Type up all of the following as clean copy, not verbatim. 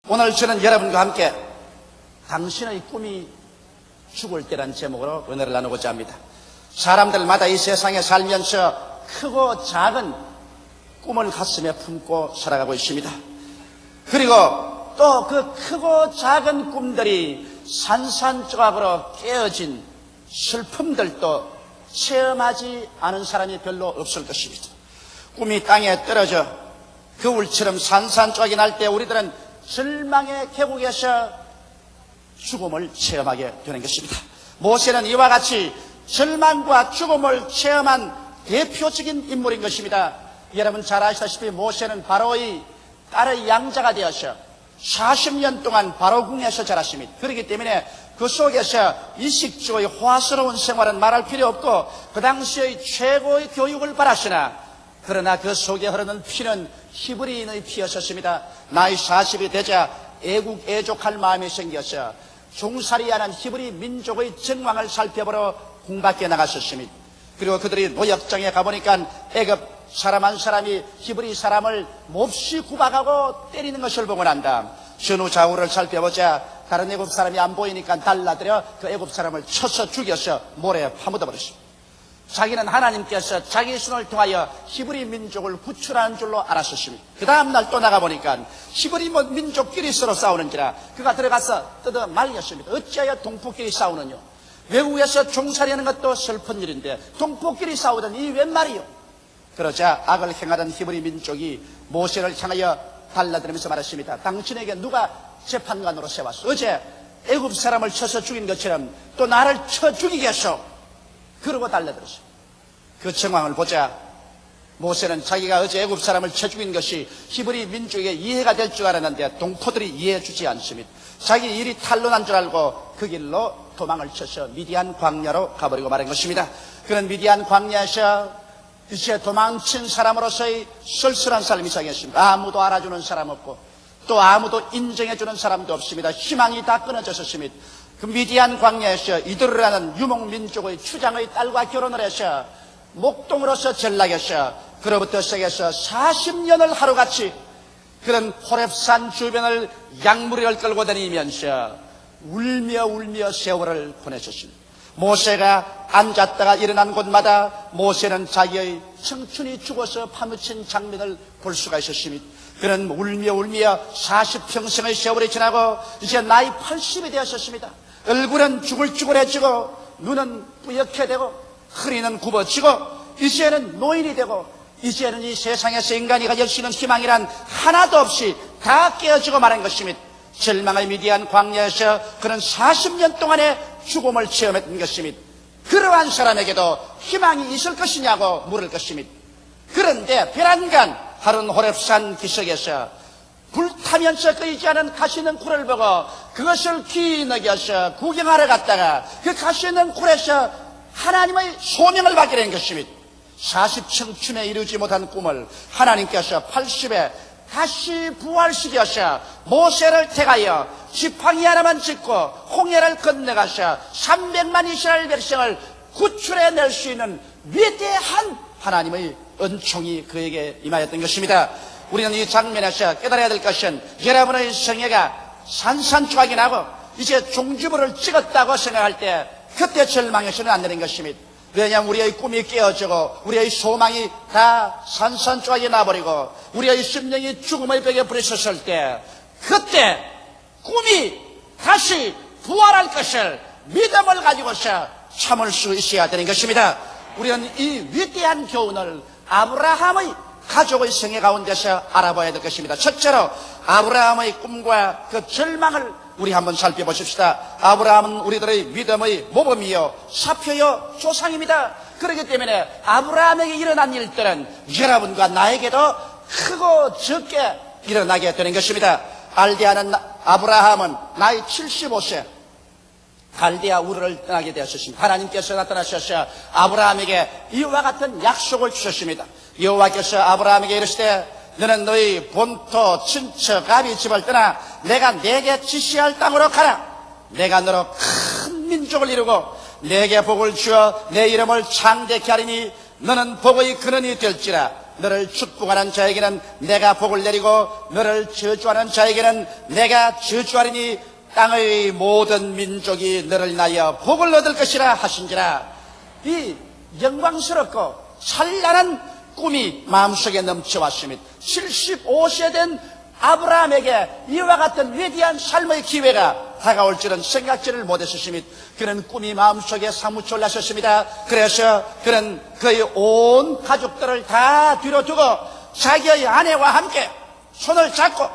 오늘 저는 여러분과 함께 당신의 꿈이 죽을 때란 제목으로 은혜를 나누고자 합니다. 사람들마다 이 세상에 살면서 크고 작은 꿈을 가슴에 품고 살아가고 있습니다. 그리고 또 그 크고 작은 꿈들이 산산조각으로 깨어진 슬픔들도 체험하지 않은 사람이 별로 없을 것입니다. 꿈이 땅에 떨어져 겨울처럼 산산조각이 날 때 우리들은 절망의 계곡에서 죽음을 체험하게 되는 것입니다. 모세는 이와 같이 절망과 죽음을 체험한 대표적인 인물인 것입니다. 여러분 잘 아시다시피 모세는 바로의 딸의 양자가 되어서 40년 동안 바로 궁에서 자랐습니다. 그렇기 때문에 그 속에서 이식주의 화스러운 생활은 말할 필요 없고 그 당시의 최고의 교육을 받았으나 그러나 그 속에 흐르는 피는 히브리인의 피였었습니다. 나이 40이 되자 애국애족할 마음이 생겨서 종살이하는 히브리 민족의 정황을 살펴보러 궁밖에 나갔었습니다. 그리고 그들이 노역장에 가보니까 애굽 사람 한 사람이 히브리 사람을 몹시 구박하고 때리는 것을 보고 난 다음 전후 좌우를 살펴보자 다른 애굽 사람이 안 보이니까 달라들여 그 애굽 사람을 쳐서 죽여서 모래에 파묻어 버렸습니다. 자기는 하나님께서 자기 손을 통하여 히브리 민족을 구출하는 줄로 알았었습니다. 그 다음날 또 나가보니까 히브리 민족끼리 서로 싸우는지라 그가 들어가서 뜯어 말렸습니다. 어찌하여 동포끼리 싸우느냐. 외국에서 종살이하는 것도 슬픈 일인데 동포끼리 싸우던 이 웬 말이요. 그러자 악을 행하던 히브리 민족이 모세를 향하여 달라들면서 말했습니다. 당신에게 누가 재판관으로 세웠어? 어제 애굽 사람을 쳐서 죽인 것처럼 또 나를 쳐 죽이겠소? 그러고 달라들었어요. 그 정황을 보자 모세는 자기가 어제 애굽 사람을 쳐 죽인 것이 히브리 민족에게 이해가 될 줄 알았는데 동포들이 이해해 주지 않습니다. 자기 일이 탄로난 줄 알고 그 길로 도망을 쳐서 미디안 광야로 가버리고 말한 것입니다. 그는 미디안 광야에서 이제 도망친 사람으로서의 쓸쓸한 삶이 시작했습니다. 아무도 알아주는 사람 없고 또 아무도 인정해주는 사람도 없습니다. 희망이 다 끊어졌었습니다. 그 미디안 광야에서 이드르라는 유목민족의 추장의 딸과 결혼을 해서 목동으로서 전락해서 그로부터 시작해서 40년을 하루같이 그런 호렙산 주변을 양무리를 끌고 다니면서 울며 세월을 보내셨습니다. 모세가 앉았다가 일어난 곳마다 모세는 자기의 청춘이 죽어서 파묻힌 장면을 볼 수가 있었습니다. 그는 울며 40평생의 세월이 지나고 이제 나이 80이 되었었습니다. 얼굴은 쭈글쭈글해지고 눈은 뿌옇게 되고 허리는 굽어지고 이제는 노인이 되고 이제는 이 세상에서 인간이 가질 수 있는 희망이란 하나도 없이 다 깨어지고 말한 것입니다. 절망의 미디안 광야에서 그는 40년 동안의 죽음을 체험했던 것입니다. 그러한 사람에게도 희망이 있을 것이냐고 물을 것입니다. 그런데 베란간 하룬 호렙산 기슭에서 불타면서 끄이지 않은 가시 있는 굴을 보고 그것을 귀히 여겨서 구경하러 갔다가 그 가시 있는 굴에서 하나님의 소명을 받게 된 것입니다. 40청춘에 이루지 못한 꿈을 하나님께서 80에 다시 부활시켜서 모세를 택하여 지팡이 하나만 짚고 홍해를 건너가서 300만 이스라엘 백성을 구출해낼 수 있는 위대한 하나님의 은총이 그에게 임하였던 것입니다. 우리는 이 장면에서 깨달아야 될 것은 여러분의 생애가 산산조각이 나고 이제 종지부를 찍었다고 생각할 때 그때 절망해서는 안 되는 것입니다. 왜냐하면 우리의 꿈이 깨어지고 우리의 소망이 다 산산조각이 나버리고 우리의 심령이 죽음의 벽에 부딪혔을 때 그때 꿈이 다시 부활할 것을 믿음을 가지고서 참을 수 있어야 되는 것입니다. 우리는 이 위대한 교훈을 아브라함의 가족의 생애 가운데서 알아봐야 될 것입니다. 첫째로 아브라함의 꿈과 그 절망을 우리 한번 살펴보십시다. 아브라함은 우리들의 믿음의 모범이요 사표요 조상입니다. 그렇기 때문에 아브라함에게 일어난 일들은 여러분과 나에게도 크고 적게 일어나게 되는 것입니다. 알데아는 아브라함은 나이 75세 갈대아 우르를 떠나게 되었습니다. 하나님께서 나타나셔서 아브라함에게 이와 같은 약속을 주셨습니다. 여호와께서 아브라함에게 이르시되 너는 너희 본토 친척 아비 집을 떠나 내가 내게 지시할 땅으로 가라. 내가 너로 큰 민족을 이루고 내게 복을 주어 내 이름을 창대케 하리니 너는 복의 근원이 될지라. 너를 축복하는 자에게는 내가 복을 내리고 너를 저주하는 자에게는 내가 저주하리니 땅의 모든 민족이 너를 인하여 복을 얻을 것이라 하신지라. 이 영광스럽고 찬란한 꿈이 마음속에 넘쳐왔습니다. 75세 된 아브라함에게 이와 같은 위대한 삶의 기회가 다가올 줄은 생각지를 못했습니다. 그는 꿈이 마음속에 사무쳐 올랐었습니다. 그래서 그는 그의 온 가족들을 다 뒤로 두고 자기의 아내와 함께 손을 잡고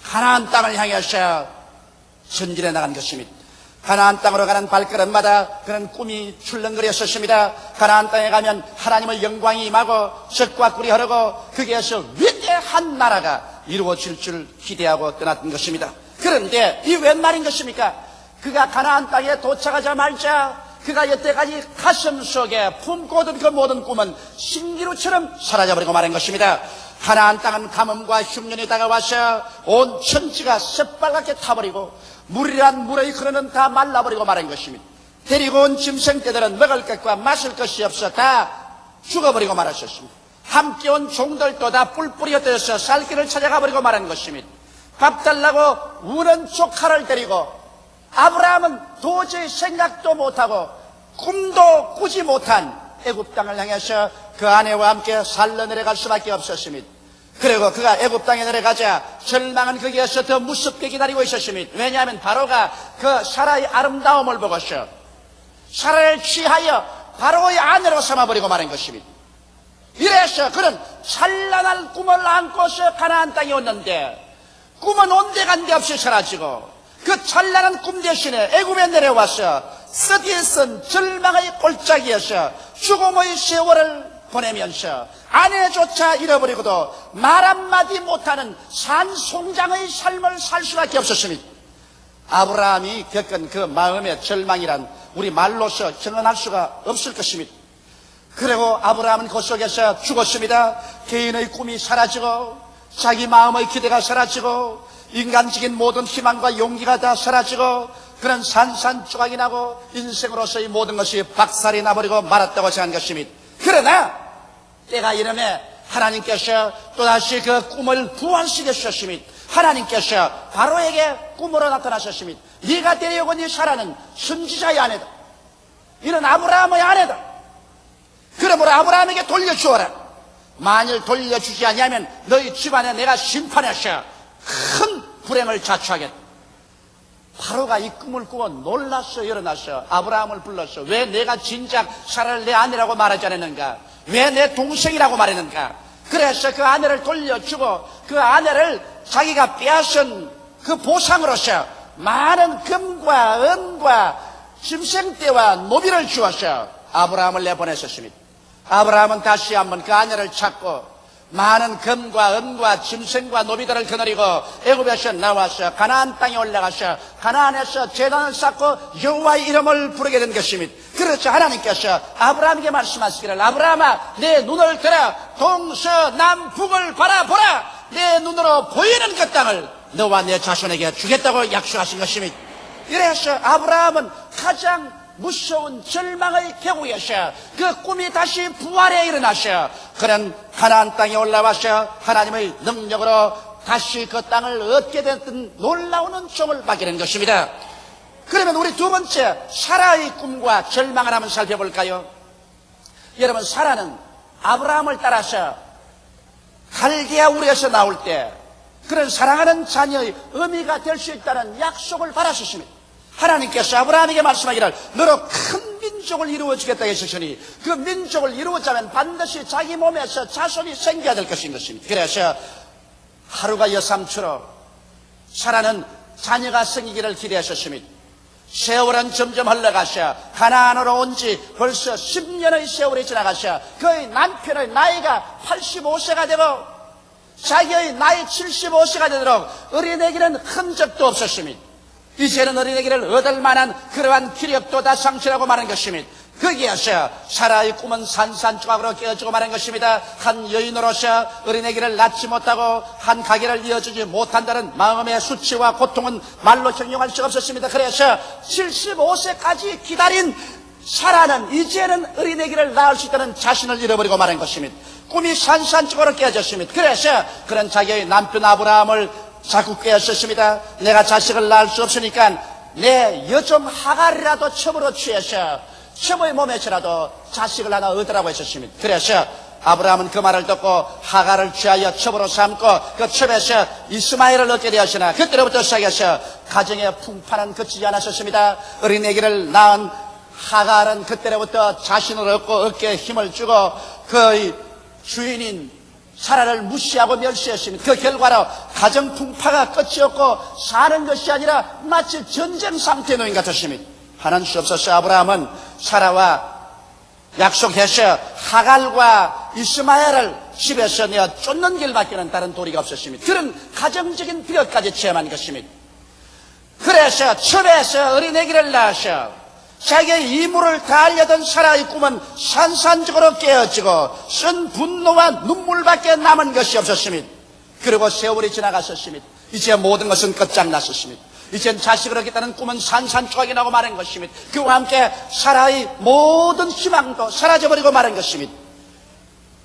가나안 땅을 향해서 전진해 나간 것입니다. 가나안 땅으로 가는 발걸음마다 그는 꿈이 출렁거렸었습니다. 가나안 땅에 가면 하나님의 영광이 임하고 적과 꿀이 흐르고 거기에서 위대한 나라가 이루어질 줄 기대하고 떠났던 것입니다. 그런데 이 웬 말인 것입니까? 그가 가나안 땅에 도착하자마자 그가 여태까지 가슴 속에 품고 둔 그 모든 꿈은 신기루처럼 사라져버리고 말한 것입니다. 가나안 땅은 가뭄과 흉년이 다가와서 온 천지가 새빨갛게 타버리고 물이란 물의 흐르는 다 말라버리고 말한 것입니다. 데리고 온 짐승떼들은 먹을 것과 마실 것이 없어 다 죽어버리고 말았었습니다. 함께 온 종들도 다 뿔뿔이 흩어져서 살 길을 찾아가 버리고 말한 것입니다. 밥 달라고 우는 조카를 데리고 아브라함은 도저히 생각도 못하고 꿈도 꾸지 못한 애굽 땅을 향해서 그 아내와 함께 살러 내려갈 수밖에 없었습니다. 그리고 그가 애굽 땅에 내려가자 절망은 거기에서 더 무섭게 기다리고 있었습니다. 왜냐하면 바로가 그 사라의 아름다움을 보고서 사라를 취하여 바로의 아내로 삼아버리고 말한 것입니다. 이래서 그는 찬란한 꿈을 안고서 가나안 땅에 왔는데 꿈은 온데간데 없이 사라지고 그 찬란한 꿈 대신에 애굽에 내려와서 쓰디쓴 절망의 골짜기에서 죽음의 세월을 보내면서 아내조차 잃어버리고도 말 한마디 못하는 산송장의 삶을 살 수밖에 없었습니다. 아브라함이 겪은 그 마음의 절망이란 우리 말로서 형언할 수가 없을 것입니다. 그리고 아브라함은 그 속에서 죽었습니다. 개인의 꿈이 사라지고 자기 마음의 기대가 사라지고 인간적인 모든 희망과 용기가 다 사라지고 그런 산산조각이 나고 인생으로서의 모든 것이 박살이 나버리고 말았다고 생각한 것입니다. 그러나 때가 이름에 하나님께서 또다시 그 꿈을 부활시켜 주셨습니다. 하나님께서 바로에게 꿈으로 나타나셨습니다. 네가 데려온 이 사라는 선지자의 아내다. 이는 아브라함의 아내다. 그러므로 아브라함에게 돌려주어라. 만일 돌려주지 않으면 너희 집안에 내가 심판해서 큰 불행을 자초하겠다. 바로가 이 꿈을 꾸고 놀라서 일어나서 아브라함을 불러서 왜 내가 진작 사라를 내 아내라고 말하지 않았는가? 왜 내 동생이라고 말했는가? 그래서 그 아내를 돌려주고 그 아내를 자기가 빼앗은 그 보상으로서 많은 금과 은과 짐승떼와 노비를 주어서 아브라함을 내보냈었습니다. 아브라함은 다시 한번 그 아내를 찾고 많은 금과 은과 짐승과 노비들을 거느리고 애굽에서 나와서 가나안 땅에 올라가서 가나안에서 제단을 쌓고 여호와의 이름을 부르게 된 것입니다. 그래서 하나님께서 아브라함에게 말씀하시기를 아브라함아 내 눈을 들어 동서남북을 바라보라. 내 눈으로 보이는 그 땅을 너와 내 자손에게 주겠다고 약속하신 것입니다. 이래서 아브라함은 가장 무서운 절망의 계곡에서 그 꿈이 다시 부활해 일어나서 그는 가나안 땅에 올라와서 하나님의 능력으로 다시 그 땅을 얻게 됐던 놀라운 종을 받게 된 것입니다. 그러면 우리 두 번째 사라의 꿈과 절망을 한번 살펴볼까요? 여러분 사라는 아브라함을 따라서 갈대아 우르에서 나올 때 그런 사랑하는 자녀의 의미가 될 수 있다는 약속을 받았었습니다. 하나님께서 아브라함에게 말씀하기를 너로 큰 민족을 이루어주겠다 했으니 그 민족을 이루어자면 반드시 자기 몸에서 자손이 생겨야 될 것인 것입니다. 그래서 하루가 여삼처럼 사라는 자녀가 생기기를 기대하셨습니다. 세월은 점점 흘러가셔 가나안으로 온 지 벌써 10년의 세월이 지나가셔 그의 남편의 나이가 85세가 되고 자기의 나이 75세가 되도록 어린애기는 흔적도 없었습니다. 이제는 어린애기를 얻을 만한 그러한 기력도 다 상실하고 마는 것입니다. 거기에서 사라의 꿈은 산산조각으로 깨어지고 마는 것입니다. 한 여인으로서 어린애기를 낳지 못하고 한 가게를 이어주지 못한다는 마음의 수치와 고통은 말로 형용할 수가 없었습니다. 그래서 75세까지 기다린 사라는 이제는 어린애기를 낳을 수 있다는 자신을 잃어버리고 말한 것입니다. 꿈이 산산적으로 깨졌습니다. 그래서 그런 자기의 남편 아브라함을 자꾸 깨었습니다. 내가 자식을 낳을 수 없으니까 내 여종 하갈이라도 첩으로 취해서 첩의 몸에서라도 자식을 하나 얻으라고 했었습니다. 그래서 아브라함은 그 말을 듣고 하갈을 취하여 첩으로 삼고 그 첩에서 이스마엘을 얻게 되었으나 그때로부터 시작해서 가정의 풍파는 그치지 않았었습니다. 어린애기를 낳은 하갈은 그때로부터 자신을 얻고 어깨에 힘을 주고 그의 주인인 사라를 무시하고 멸시했습니다. 그 결과로 가정 풍파가 끝이 없고 사는 것이 아니라 마치 전쟁 상태의 노인 같았습니다. 하나님 주옵소서. 아브라함은 사라와 약속해서 하갈과 이스마엘을 집에서 내어 쫓는 길밖에는 다른 도리가 없었습니다. 그런 가정적인 필요까지 체험한 것입니다. 그래서 첩에서 어린애기를 낳아서 자기의 이물을 다하려던 사라의 꿈은 산산적으로 깨어지고 쓴 분노와 눈물밖에 남은 것이 없었습니다. 그리고 세월이 지나갔었습니다. 이제 모든 것은 끝장났었습니다. 이젠 자식을 얻겠다는 꿈은 산산조각이 나고 마른 것입니다. 그와 함께 사라의 모든 희망도 사라져버리고 마른 것입니다.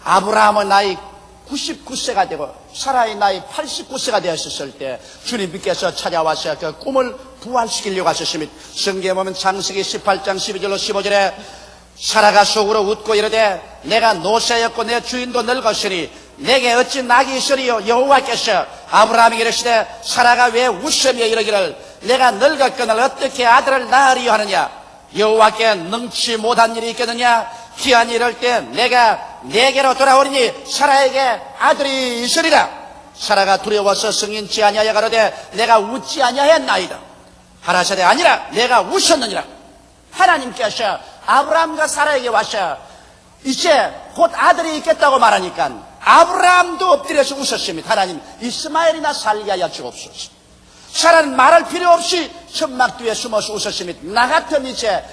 아브라함의 나이 99세가 되고 사라의 나이 89세가 되었을 때 주님께서 찾아와서 그 꿈을 부활시키려고 하셨습니다. 성경에 보면 창세기 18장 12절로 15절에 사라가 속으로 웃고 이르되 내가 노쇠였고 내 주인도 늙었으니 내게 어찌 낙이 있으리요. 여호와께서 아브라함에게 이르시되 사라가 왜 웃으며 이러기를 내가 늙었거늘 어떻게 아들을 낳으리요 하느냐. 여호와께 능치 못한 일이 있겠느냐. 기한이 이럴 때 내가 내게로 돌아오리니 사라에게 아들이 있으리라. 사라가 두려워서 승인치 아니하여 가로되 내가 웃지 아니하였나이다. 하라사대 아니라 내가 웃었느니라. 하나님께서 아브라함과 사라에게 와서 이제 곧 아들이 있겠다고 말하니까 아브라함도 엎드려서 웃었습니다. 하나님 이스마엘이나 살게 하여 주옵소서. 사라는 말할 필요 없이 천막 뒤에 숨어서 웃었습니다. 나 같으면 이제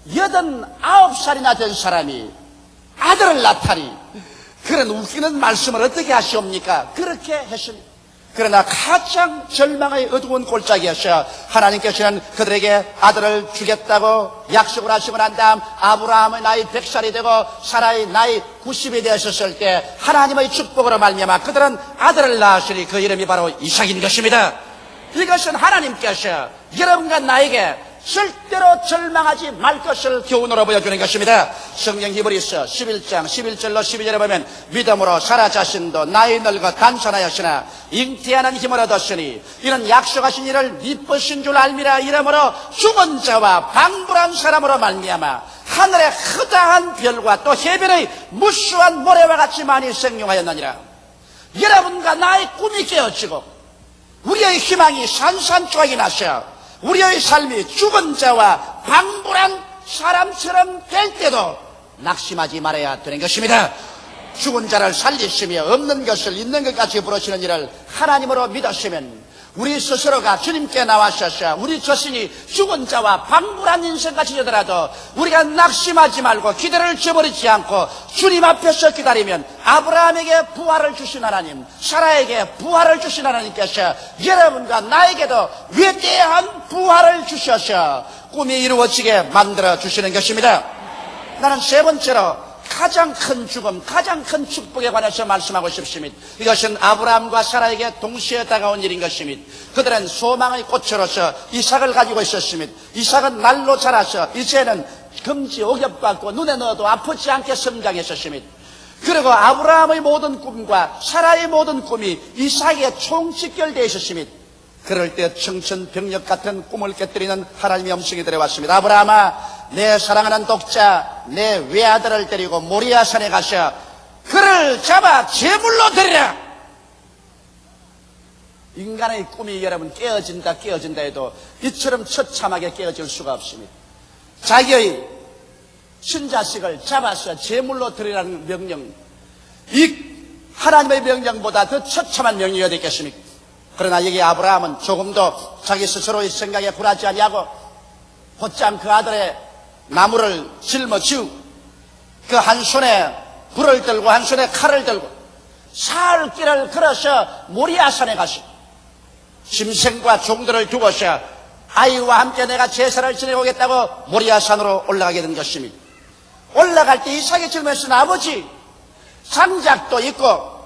89살이나 된 사람이 아들을 낳다니 그런 웃기는 말씀을 어떻게 하시옵니까? 그렇게 했습니다. 그러나 가장 절망의 어두운 골짜기에서 하나님께서는 그들에게 아들을 주겠다고 약속을 하시고 난 다음 아브라함의 나이 100살이 되고 사라의 나이 90이 되었을 때 하나님의 축복으로 말미암아 그들은 아들을 낳았으니 그 이름이 바로 이삭인 것입니다. 이것은 하나님께서 여러분과 나에게 절대로 절망하지 말 것을 교훈으로 보여주는 것입니다. 성경 히브리서 11장 11절로 12절에 보면 믿음으로 사라 자신도 나이 늙어 단선하였으나 잉태하는 힘을 얻었으니 이는 약속하신 일을 미쁘신 줄 알미라. 이러므로 죽은 자와 방불한 사람으로 말미암아 하늘의 허다한 별과 또 해변의 무수한 모래와 같이 많이 생용하였느니라. 여러분과 나의 꿈이 깨어지고 우리의 희망이 산산조각이 나서 우리의 삶이 죽은 자와 방불한 사람처럼 될 때도 낙심하지 말아야 되는 것입니다. 죽은 자를 살리시며 없는 것을 있는 것까지 부르시는 일을 하나님으로 믿으시면 우리 스스로가 주님께 나와셔서 우리 자신이 죽은 자와 방불한 인생같이 되더라도 우리가 낙심하지 말고 기대를 저버리지 않고 주님 앞에서 기다리면 아브라함에게 부활을 주신 하나님, 사라에게 부활을 주신 하나님께서 여러분과 나에게도 위대한 부활을 주셔서 꿈이 이루어지게 만들어 주시는 것입니다. 나는 세 번째로 가장 큰 죽음, 가장 큰 축복에 관해서 말씀하고 싶습니다. 이것은 아브라함과 사라에게 동시에 다가온 일인 것입니다. 그들은 소망의 꽃으로서 이삭을 가지고 있었습니다. 이삭은 날로 자라서 이제는 금지 옥엽받고 눈에 넣어도 아프지 않게 성장했었습니다. 그리고 아브라함의 모든 꿈과 사라의 모든 꿈이 이삭에 총집결되어 있었습니다. 그럴 때 청천벽력 같은 꿈을 깨뜨리는 하나님의 음성이 들어왔습니다. 아브라함아, 내 사랑하는 독자, 내 외아들을 데리고 모리아산에 가서 그를 잡아 제물로 드리라. 인간의 꿈이 여러분 깨어진다 해도 이처럼 처참하게 깨어질 수가 없습니다. 자기의 친자식을 잡아서 제물로 드리라는 명령, 이 하나님의 명령보다 더 처참한 명령이 어디 있겠습니까? 그러나 여기 아브라함은 조금도 자기 스스로의 생각에 굴하지 아니하고 곧장 그 아들의 나무를 짊어지고 그 한 손에 불을 들고 한 손에 칼을 들고 사흘 길을 걸어서 모리아산에 가서 짐승과 종들을 두고서 아이와 함께 내가 제사를 지내고 오겠다고 모리아산으로 올라가게 된 것입니다. 올라갈 때 이삭이 질문했으나 아버지, 장작도 있고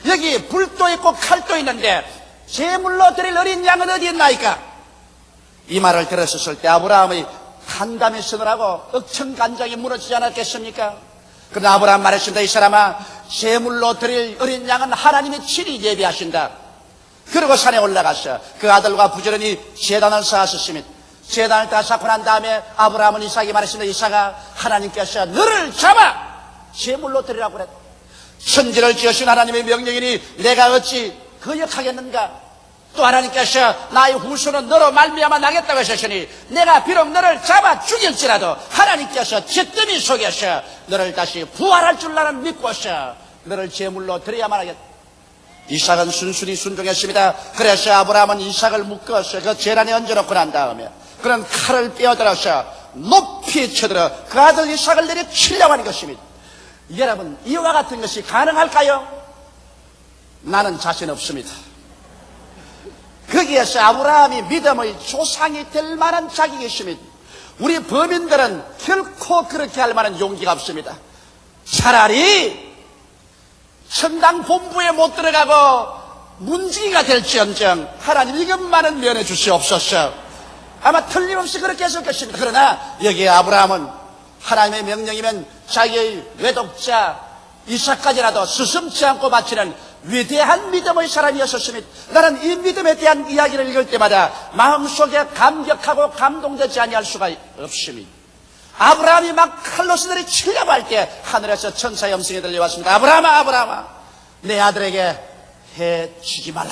여기 불도 있고 칼도 있는데 제물로 드릴 어린 양은 어디 있나이까? 이 말을 들었을 때 아브라함의 한담이 서늘하고 억천간장이 무너지지 않았겠습니까? 그러나 아브라함 말했습니다. 이 사람아, 제물로 드릴 어린 양은 하나님이 친히 예비하신다. 그리고 산에 올라가서 그 아들과 부지런히 제단을 쌓았습니다. 제단을 다 쌓고 난 다음에 아브라함은 이삭에게 말했습니다. 이삭아, 하나님께서 너를 잡아 제물로 드리라고 그랬다. 천지를 지으신 하나님의 명령이니 내가 어찌 거역하겠는가? 또 하나님께서 나의 후손은 너로 말미암아 나겠다고 하셨으니 내가 비록 너를 잡아 죽일지라도 하나님께서 잿더미 속에서 너를 다시 부활할 줄 나는 믿고서 너를 제물로 드려야만 하겠다. 이삭은 순순히 순종했습니다. 그래서 아브라함은 이삭을 묶어서 그 제단에 얹어놓고 난 다음에 그런 칼을 빼어들어서 높이 쳐들어 그 아들 이삭을 내려치려고 하는 것입니다. 여러분, 이와 같은 것이 가능할까요? 나는 자신 없습니다. 거기에서 아브라함이 믿음의 조상이 될 만한 자격이 있습니다. 우리 범인들은 결코 그렇게 할 만한 용기가 없습니다. 차라리 천당 본부에 못 들어가고 문지기가 될지언정 하나님 이것만은 면해 주시옵소서. 아마 틀림없이 그렇게 했을 것입니다. 그러나 여기에 아브라함은 하나님의 명령이면 자기의 외독자 이삭까지라도 스승치 않고 바치는 위대한 믿음의 사람이었습니다. 나는 이 믿음에 대한 이야기를 읽을 때마다 마음속에 감격하고 감동되지 아니할 수가 없습니다. 아브라함이 막 칼로 스들이 치려고 할 때 하늘에서 천사의 음성이 들려왔습니다. 아브라함아, 아브라함아, 내 아들에게 해치지 말라.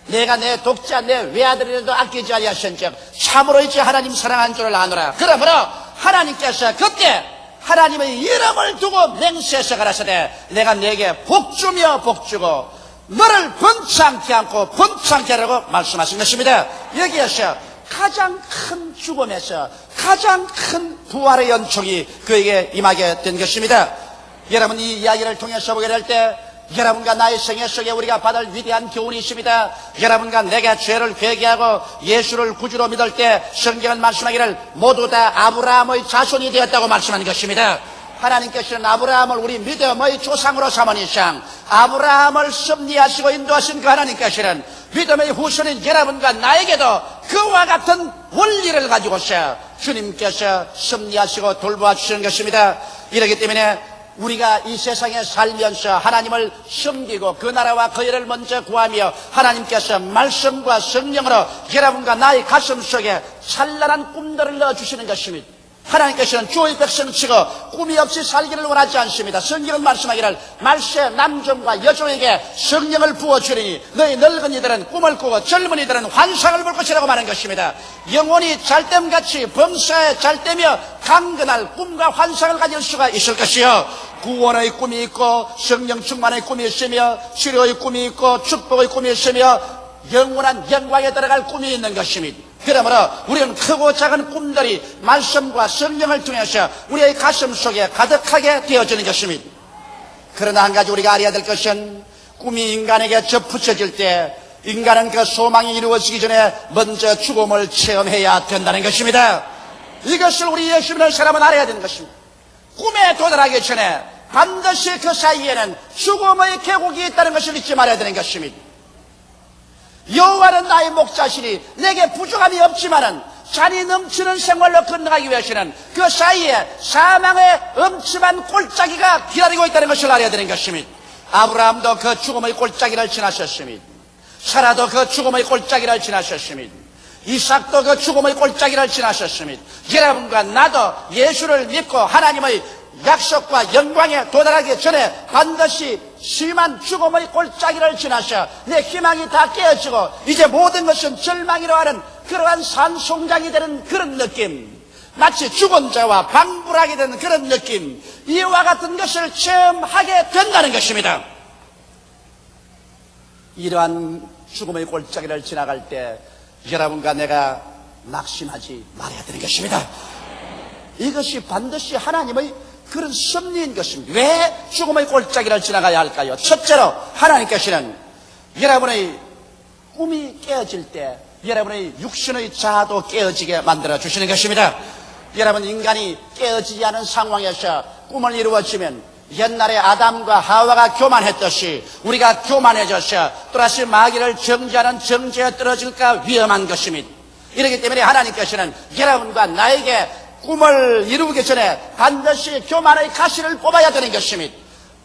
내가 내 독자 내 외아들이라도 아끼지 아니하신즉 참으로 이제 하나님 사랑한 줄을 아노라. 그러므로 하나님께서 그때 하나님의 이름을 두고 맹세해서 가라사대 내가 내게 복주며 복주고 너를 번창케 않고 번창케 하라고 말씀하신 것입니다. 여기에서 가장 큰 죽음에서 가장 큰 부활의 연촉이 그에게 임하게 된 것입니다. 여러분, 이 이야기를 통해서 보게 될 때 여러분과 나의 생애 속에 우리가 받을 위대한 교훈이 있습니다. 여러분과 내가 죄를 회개하고 예수를 구주로 믿을 때 성경은 말씀하기를 모두 다 아브라함의 자손이 되었다고 말씀한 것입니다. 하나님께서는 아브라함을 우리 믿음의 조상으로 삼은 이상 아브라함을 섭리하시고 인도하신 그 하나님께서는 믿음의 후손인 여러분과 나에게도 그와 같은 원리를 가지고서 주님께서 섭리하시고 돌보아 주시는 것입니다. 이렇기 때문에 우리가 이 세상에 살면서 하나님을 섬기고 그 나라와 그 일을 먼저 구하며 하나님께서 말씀과 성령으로 여러분과 나의 가슴 속에 찬란한 꿈들을 넣어주시는 것입니다. 하나님께서는 주의 백성치고 꿈이 없이 살기를 원하지 않습니다. 성경은 말씀하기를 말세 남종과 여종에게 성령을 부어주리니 너희 늙은이들은 꿈을 꾸고 젊은이들은 환상을 볼 것이라고 말한 것입니다. 영혼이 잘됨같이 범사에 잘되며 강건할 꿈과 환상을 가질 수가 있을 것이요, 구원의 꿈이 있고 성령 충만의 꿈이 있으며 치료의 꿈이 있고 축복의 꿈이 있으며 영원한 영광에 들어갈 꿈이 있는 것입니다. 그러므로 우리는 크고 작은 꿈들이 말씀과 성령을 통해서 우리의 가슴 속에 가득하게 되어지는 것입니다. 그러나 한 가지 우리가 알아야 될 것은 꿈이 인간에게 접붙여질 때 인간은 그 소망이 이루어지기 전에 먼저 죽음을 체험해야 된다는 것입니다. 이것을 우리 예수 믿는 사람은 알아야 되는 것입니다. 꿈에 도달하기 전에 반드시 그 사이에는 죽음의 계곡이 있다는 것을 잊지 말아야 되는 것입니다. 여호와는 나의 목자시니 내게 부족함이 없지만은 잔이 넘치는 생활로 건너가기 위해서는 그 사이에 사망의 엄침한 골짜기가 기다리고 있다는 것을 알아야 되는 것입니다. 아브라함도 그 죽음의 골짜기를 지나셨습니다. 사라도 그 죽음의 골짜기를 지나셨습니다. 이삭도 그 죽음의 골짜기를 지나셨습니다. 여러분과 나도 예수를 믿고 하나님의 약속과 영광에 도달하기 전에 반드시 심한 죽음의 골짜기를 지나서 내 희망이 다 깨어지고 이제 모든 것은 절망이로 하는 그러한 산송장이 되는 그런 느낌, 마치 죽은 자와 방불하게 되는 그런 느낌, 이와 같은 것을 체험하게 된다는 것입니다. 이러한 죽음의 골짜기를 지나갈 때 여러분과 내가 낙심하지 말아야 되는 것입니다. 이것이 반드시 하나님의 그런 섭리인 것입니다. 왜 죽음의 골짜기를 지나가야 할까요? 첫째로 하나님께서는 여러분의 꿈이 깨어질 때 여러분의 육신의 자아도 깨어지게 만들어 주시는 것입니다. 여러분, 인간이 깨어지지 않은 상황에서 꿈을 이루어지면 옛날에 아담과 하와가 교만했듯이 우리가 교만해져서 또다시 마귀를 정죄하는 정죄에 떨어질까 위험한 것입니다. 이렇기 때문에 하나님께서는 여러분과 나에게 꿈을 이루기 전에 반드시 교만의 가시를 뽑아야 되는 것입니다.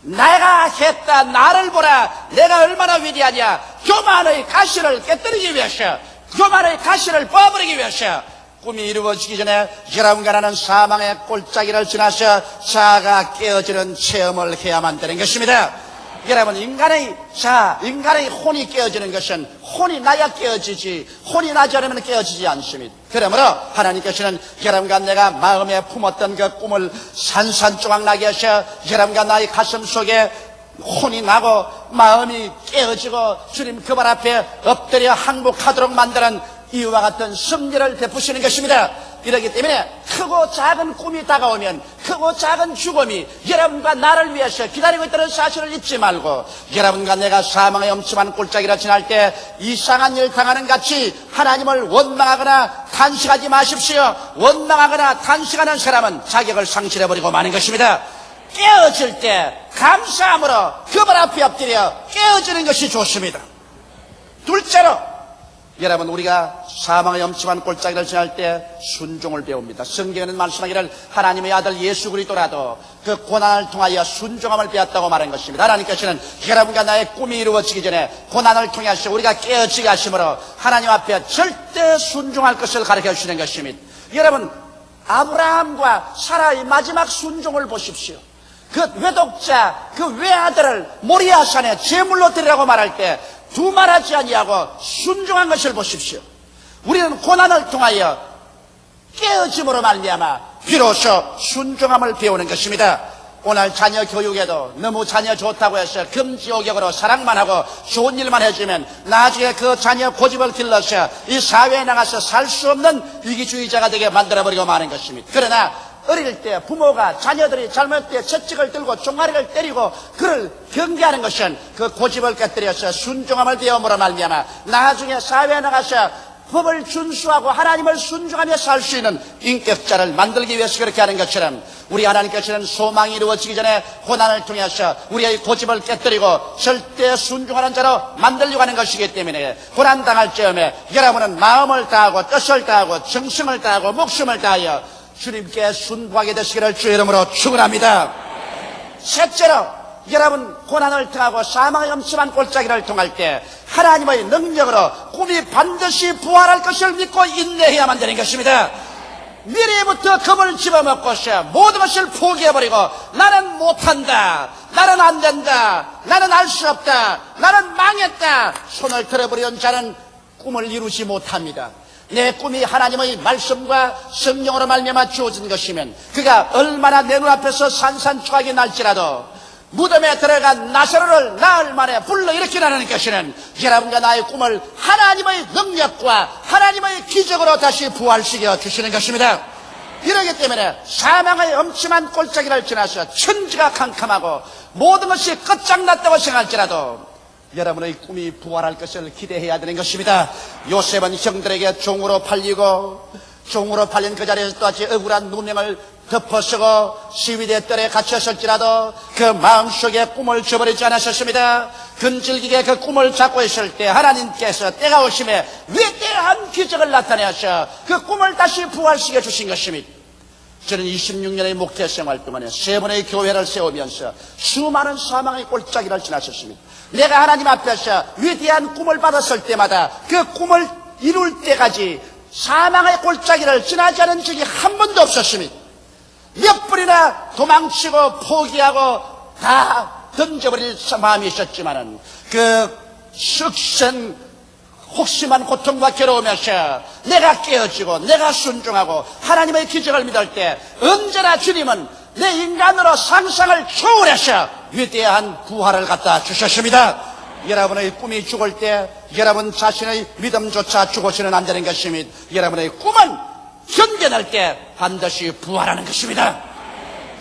내가 했다, 나를 보라, 내가 얼마나 위대하냐. 교만의 가시를 깨뜨리기 위해서, 교만의 가시를 뽑아버리기 위해서 꿈이 이루어지기 전에 여러분과 나는 사망의 골짜기를 지나서 자아가 깨어지는 체험을 해야만 되는 것입니다. 여러분, 인간의 혼이 깨어지는 것은 혼이 나야 깨어지지, 혼이 나지 않으면 깨어지지 않습니다. 그러므로 하나님께서는 여러분과 내가 마음에 품었던 그 꿈을 산산조각나게 하셔 여러분과 나의 가슴 속에 혼이 나고 마음이 깨어지고 주님 그 발 앞에 엎드려 항복하도록 만드는 이와 같은 승리를 베푸시는 것입니다. 이렇기 때문에 크고 작은 꿈이 다가오면 크고 작은 죽음이 여러분과 나를 위해서 기다리고 있다는 사실을 잊지 말고, 여러분과 내가 사망의 엄침한 골짜기를 지날 때 이상한 일 당하는 같이 하나님을 원망하거나 탄식하지 마십시오. 원망하거나 탄식하는 사람은 자격을 상실해버리고 마는 것입니다. 깨어질 때 감사함으로 그 발 앞에 엎드려 깨어지는 것이 좋습니다. 둘째로, 여러분, 우리가 사망의 엄침한 골짜기를 지날 때 순종을 배웁니다. 성경에는 말씀하기를 하나님의 아들 예수 그리스도라도 그 고난을 통하여 순종함을 배웠다고 말한 것입니다. 하나님께서는 여러분과 나의 꿈이 이루어지기 전에 고난을 통해서 우리가 깨어지게 하심으로 하나님 앞에 절대 순종할 것을 가르쳐 주시는 것입니다. 여러분, 아브라함과 사라의 마지막 순종을 보십시오. 그 외독자, 그 외아들을 모리아산에 제물로 드리라고 말할 때 두말하지 아니하고 순종한 것을 보십시오. 우리는 고난을 통하여 깨어짐으로 말미암아 비로소 순종함을 배우는 것입니다. 오늘 자녀 교육에도 너무 자녀 좋다고 해서 금지옥역으로 사랑만 하고 좋은 일만 해주면 나중에 그 자녀 고집을 길러서 이 사회에 나가서 살 수 없는 위기주의자가 되게 만들어버리고 마는 것입니다. 그러나 어릴 때 부모가 자녀들이 잘못할 때 채찍을 들고 종아리를 때리고 그를 경계하는 것은 그 고집을 깨뜨려서 순종함을 배움으로 말미암아 나중에 사회에 나가서 법을 준수하고 하나님을 순종하며 살 수 있는 인격자를 만들기 위해서 그렇게 하는 것처럼, 우리 하나님께서는 소망이 이루어지기 전에 고난을 통해서 우리의 고집을 깨뜨리고 절대 순종하는 자로 만들려고 하는 것이기 때문에 고난당할 즈음에 여러분은 마음을 다하고 뜻을 다하고 정성을 다하고 목숨을 다하여 주님께 순복하게 되시기를 주의 이름으로 축원합니다. 셋째로, 여러분 고난을 통하고 사망의 엄침한 골짜기를 통할 때 하나님의 능력으로 꿈이 반드시 부활할 것을 믿고 인내해야만 되는 것입니다. 미리부터 겁을 집어먹고서 모든 것을 포기해버리고 나는 못한다, 나는 안된다, 나는 알 수 없다, 나는 망했다 손을 들어버리는 자는 꿈을 이루지 못합니다. 내 꿈이 하나님의 말씀과 성령으로 말미암아 주어진 것이면 그가 얼마나 내 눈앞에서 산산조각이 날지라도 무덤에 들어간 나사로를 나흘 만에 불러일으키라는 것이는 여러분과 나의 꿈을 하나님의 능력과 하나님의 기적으로 다시 부활시켜 주시는 것입니다. 이러기 때문에 사망의 엄침한 골짜기를 지나서 천지가 캄캄하고 모든 것이 끝장났다고 생각할지라도 여러분의 꿈이 부활할 것을 기대해야 되는 것입니다. 요셉은 형들에게 종으로 팔리고 종으로 팔린 그 자리에서 또다시 억울한 누명을 덮어쓰고 시위대 뜰에 갇혔을지라도 그 마음속에 꿈을 저버리지 않았었습니다. 근질기게 그 꿈을 잡고 있을 때 하나님께서 때가 오심에 위대한 기적을 나타내셔 그 꿈을 다시 부활시켜 주신 것입니다. 저는 26년의 목회 생활 동안에 3번의 교회를 세우면서 수많은 사망의 골짜기를 지났었습니다. 내가 하나님 앞에서 위대한 꿈을 받았을 때마다 그 꿈을 이룰 때까지 사망의 골짜기를 지나지 않은 적이 한 번도 없었습니다. 몇 번이나 도망치고 포기하고 다 던져버릴 마음이 있었지만은 그 석선 혹심한 고통과 괴로우면서 내가 깨어지고 내가 순종하고 하나님의 기적을 믿을 때 언제나 주님은 내 인간으로 상상을 초월해서 위대한 부활을 갖다 주셨습니다. 여러분의 꿈이 죽을 때 여러분 자신의 믿음조차 죽어서는 안 되는 것입니다. 여러분의 꿈은 견뎌낼 때 반드시 부활하는 것입니다.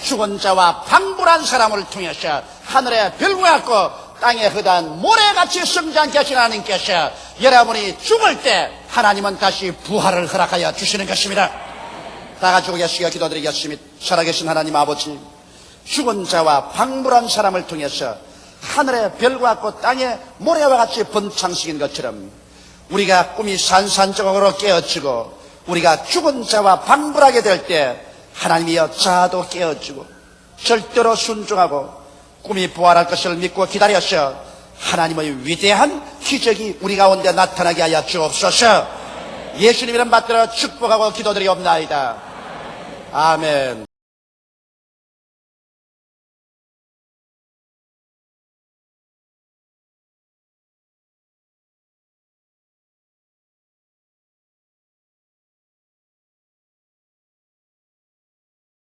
죽은 자와 방불한 사람을 통해서 하늘의 별과 같고 땅에 흐단 모래같이 성장케 하신 하나님께서 여러분이 죽을 때 하나님은 다시 부활을 허락하여 주시는 것입니다. 다 가지고 계시기가 기도드리겠습니다. 살아계신 하나님 아버지, 죽은 자와 방불한 사람을 통해서 하늘의 별과 같고 땅의 모래와 같이 번창식인 것처럼 우리가 꿈이 산산조각으로 깨어지고 우리가 죽은 자와 방불하게 될 때 하나님이여 자도 깨어지고 절대로 순종하고 꿈이 부활할 것을 믿고 기다려서 하나님의 위대한 기적이 우리 가운데 나타나게 하여 주옵소서. 예수님 이름 받들어 축복하고 기도드리옵나이다. 아멘.